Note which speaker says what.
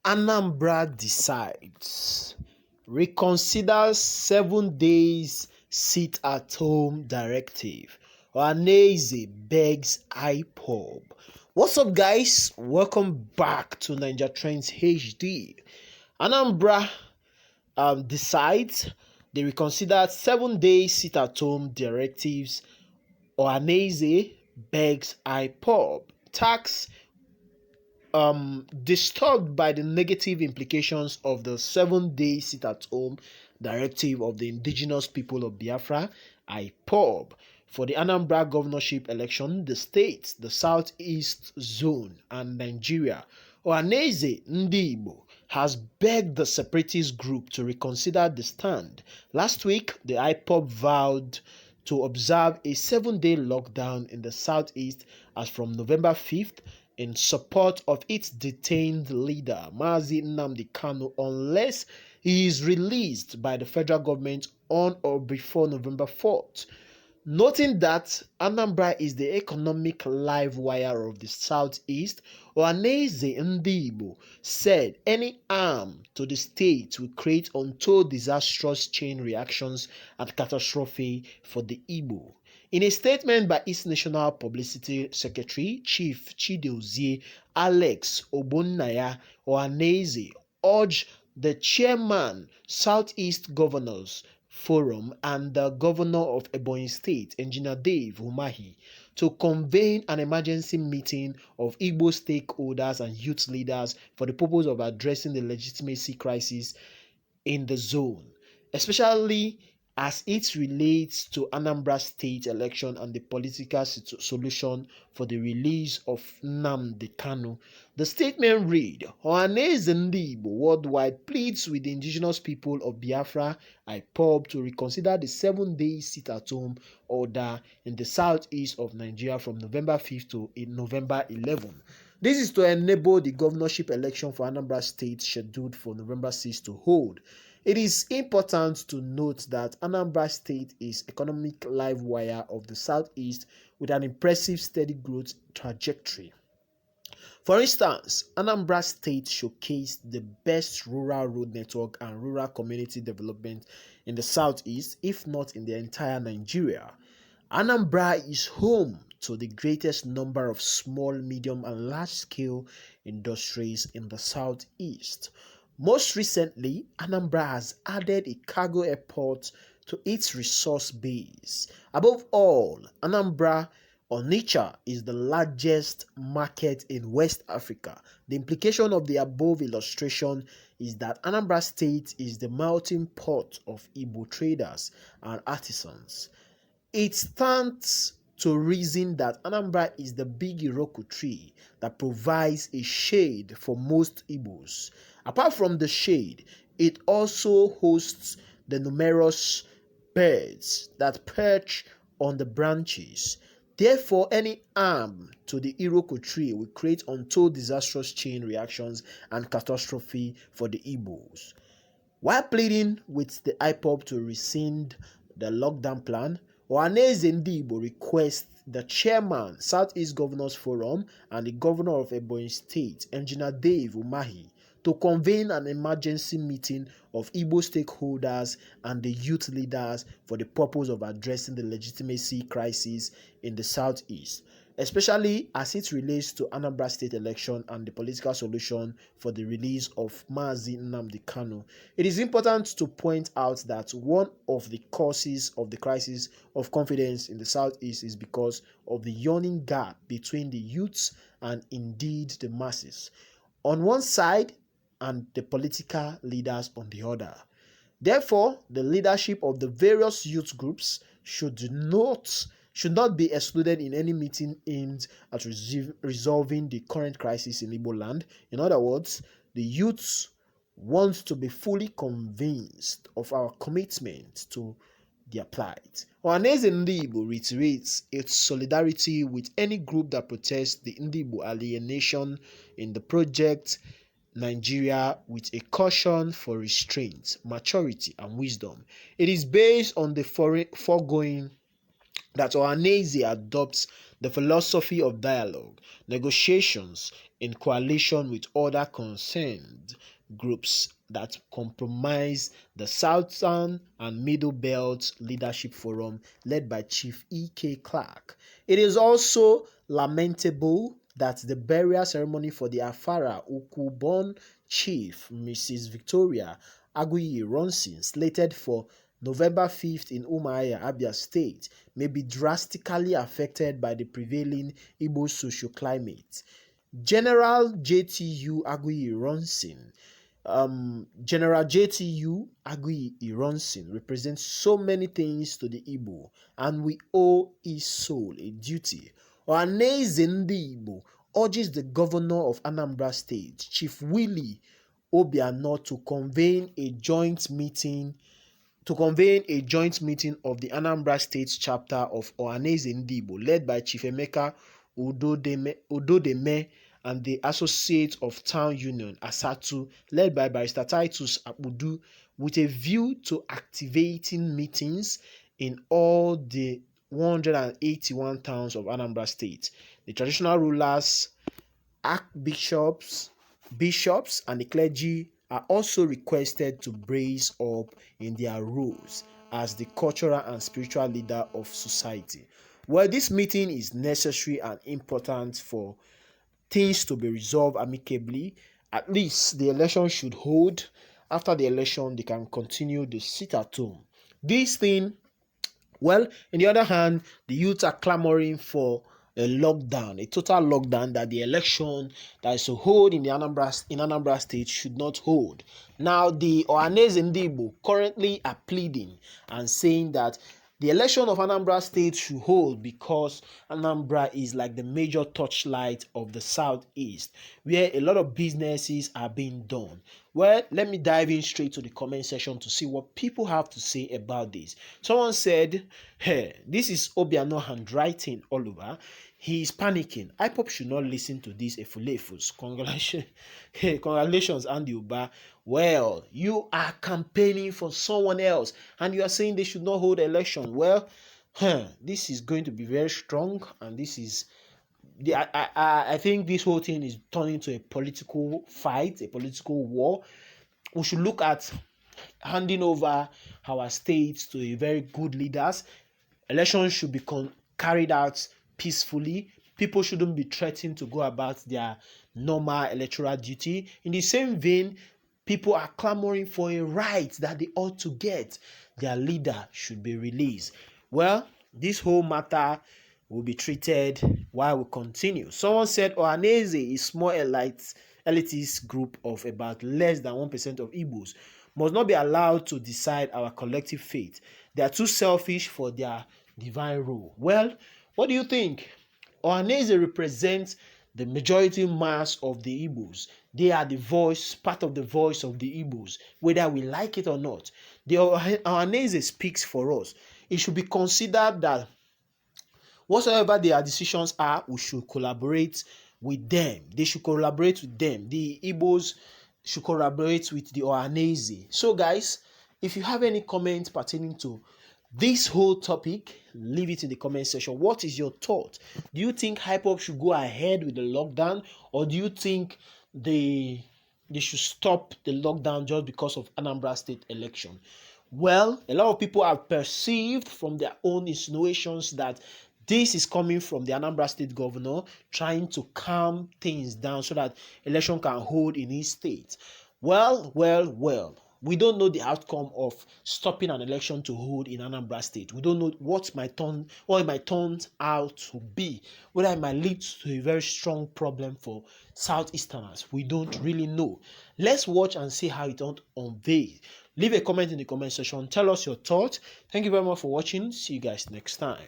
Speaker 1: Anambra decides. Reconsider 7 days sit-at-home directive. Ohanaeze begs IPOB. What's up, guys? Welcome back to Ninja Trends HD. Anambra decides. They reconsidered 7 days sit-at-home directives. Ohanaeze begs IPOB. Tax disturbed by the negative implications of the 7 day sit-at-home directive of the indigenous people of Biafra, IPOB, for the Anambra governorship election, the state, the southeast zone, and Nigeria. Ohanaeze Ndigbo has begged the separatist group to reconsider the stand. Last week, the IPOB vowed to observe a 7 day lockdown in the southeast as from November 5th in support of its detained leader, Mazi Nnamdi Kanu, unless he is released by the federal government on or before November 4th. Noting that Anambra is the economic live wire of the southeast, Ohanaeze Ndigbo said any harm to the state will create untold disastrous chain reactions and catastrophe for the Igbo. In a statement by its National Publicity Secretary, Chief Chidozie Alex Ogbonnaya, Ohanaeze urged the chairman, Southeast Governors Forum, and the Governor of Ebonyi State, Engineer Dave Umahi, to convene an emergency meeting of Igbo stakeholders and youth leaders for the purpose of addressing the legitimacy crisis in the zone, especially as it relates to Anambra State election and the political solution for the release of Nnamdi Kanu. The statement read, Ohanaeze Ndigbo worldwide pleads with the indigenous people of Biafra, IPOB, to reconsider the 7 day sit-at-home order in the southeast of Nigeria from November 5th to November 11th. This is to enable the governorship election for Anambra State scheduled for November 6th to hold. It is important to note that Anambra State is economic live wire of the southeast with an impressive steady growth trajectory. For instance, Anambra State showcased the best rural road network and rural community development in the southeast, if not in the entire Nigeria. Anambra is home to the greatest number of small, medium, and large-scale industries in the southeast. Most recently, Anambra has added a cargo airport to its resource base. Above all, Anambra Onitsha is the largest market in West Africa. The implication of the above illustration is that Anambra State is the melting pot of Igbo traders and artisans. It stands to reason that Anambra is the big Iroko tree that provides a shade for most Igbos. Apart from the shade, it also hosts the numerous birds that perch on the branches. Therefore, any harm to the Iroko tree will create untold disastrous chain reactions and catastrophe for the Igbos. While pleading with the IPOB to rescind the lockdown plan, Ohanaeze Ndigbo requests the chairman, Southeast Governors Forum, and the Governor of Ebonyi State, Engineer Dave Umahi, to convene an emergency meeting of Igbo stakeholders and the youth leaders for the purpose of addressing the legitimacy crisis in the southeast, especially as it relates to Anambra State election and the political solution for the release of Mazi Nnamdi Kanu. It is important to point out that one of the causes of the crisis of confidence in the southeast is because of the yawning gap between the youths and indeed the masses on one side and the political leaders on the other. Therefore, the leadership of the various youth groups should not be excluded in any meeting aimed at resolving the current crisis in Igbo land. In other words, the youths want to be fully convinced of our commitment to their plight. Ohanaeze Ndigbo reiterates its solidarity with any group that protests the Ndigbo alienation in the project Nigeria with a caution for restraint, maturity, and wisdom. It is based on the foregoing that Ohanaeze adopts the philosophy of dialogue, negotiations in coalition with other concerned groups that compromise the Southern and Middle Belt Leadership Forum led by Chief E.K. Clark. It is also lamentable that the burial ceremony for the Afara Uku-born chief, Mrs. Victoria Aguiyi-Ironsi, slated for November 5th in Umuahia, Abia State, may be drastically affected by the prevailing Igbo social climate. General JTU Aguiyi-Ironsi General JTU Aguiyi-Ironsi represents so many things to the Igbo, and we owe his soul a duty. Ohanaeze ndị Igbo urges the governor of Anambra State, Chief Willie Obianọ, to convene a joint meeting of the Anambra State chapter of Ohanaeze ndị Igbo, led by Chief Emeka Udodeme, and the Associate of Town Union, Asatu, led by Barrister Titus Akbudu, with a view to activating meetings in all the 181 towns of Anambra State. The traditional rulers, archbishops, bishops, and the clergy are also requested to brace up in their roles as the cultural and spiritual leader of society. Well, this meeting is necessary and important for things to be resolved amicably. At least the election should hold. After the election, they can continue the sit at home. This thing, well, on the other hand, the youth are clamoring for a lockdown, a total lockdown, that the election that is to hold in Anambra State should not hold. Now, the Ohanaeze ndị Igbo currently are pleading and saying that the election of Anambra State should hold because Anambra is like the major torchlight of the Southeast, where a lot of businesses are being done. Well, let me dive in straight to the comment section to see what people have to say about this. Someone said, hey, this is Obiano handwriting all over. He is panicking. IPOB should not listen to this efulefus. Congratulations, Andy Uba. Well, you are campaigning for someone else and you are saying they should not hold election. Well, this is going to be very strong, and this is I think this whole thing is turning into a political fight, a political war. We should look at handing over our states to a very good leaders. Elections should be carried out peacefully. People shouldn't be threatened to go about their normal electoral duty. In the same vein, people are clamoring for a right that they ought to get. Their leader should be released. Well, this whole matter will be treated while we continue. Someone said Ohanaeze is small elitist group of about less than 1% of Igbos must not be allowed to decide our collective fate. They are too selfish for their divine rule. Well, what do you think? Ohanaeze represents the majority mass of the Igbos. They are the voice, part of the voice of the Igbos, whether we like it or not. The Ohanaeze speaks for us. It should be considered that whatsoever their decisions are, we should collaborate with them. They should collaborate with them. The Igbos should collaborate with the Ohanaeze. So guys, if you have any comments pertaining to this whole topic, leave it in the comment section. What is your thought? Do you think IPOB should go ahead with the lockdown, or do you think they should stop the lockdown just because of Anambra State election? Well, a lot of people have perceived from their own insinuations that this is coming from the Anambra State governor trying to calm things down so that election can hold in his state. Well, we don't know the outcome of stopping an election to hold in Anambra State. We don't know what it might turn out to be, whether it might lead to a very strong problem for Southeasterners. We don't really know. Let's watch and see how it unveils. Leave a comment in the comment section. Tell us your thoughts. Thank you very much for watching. See you guys next time.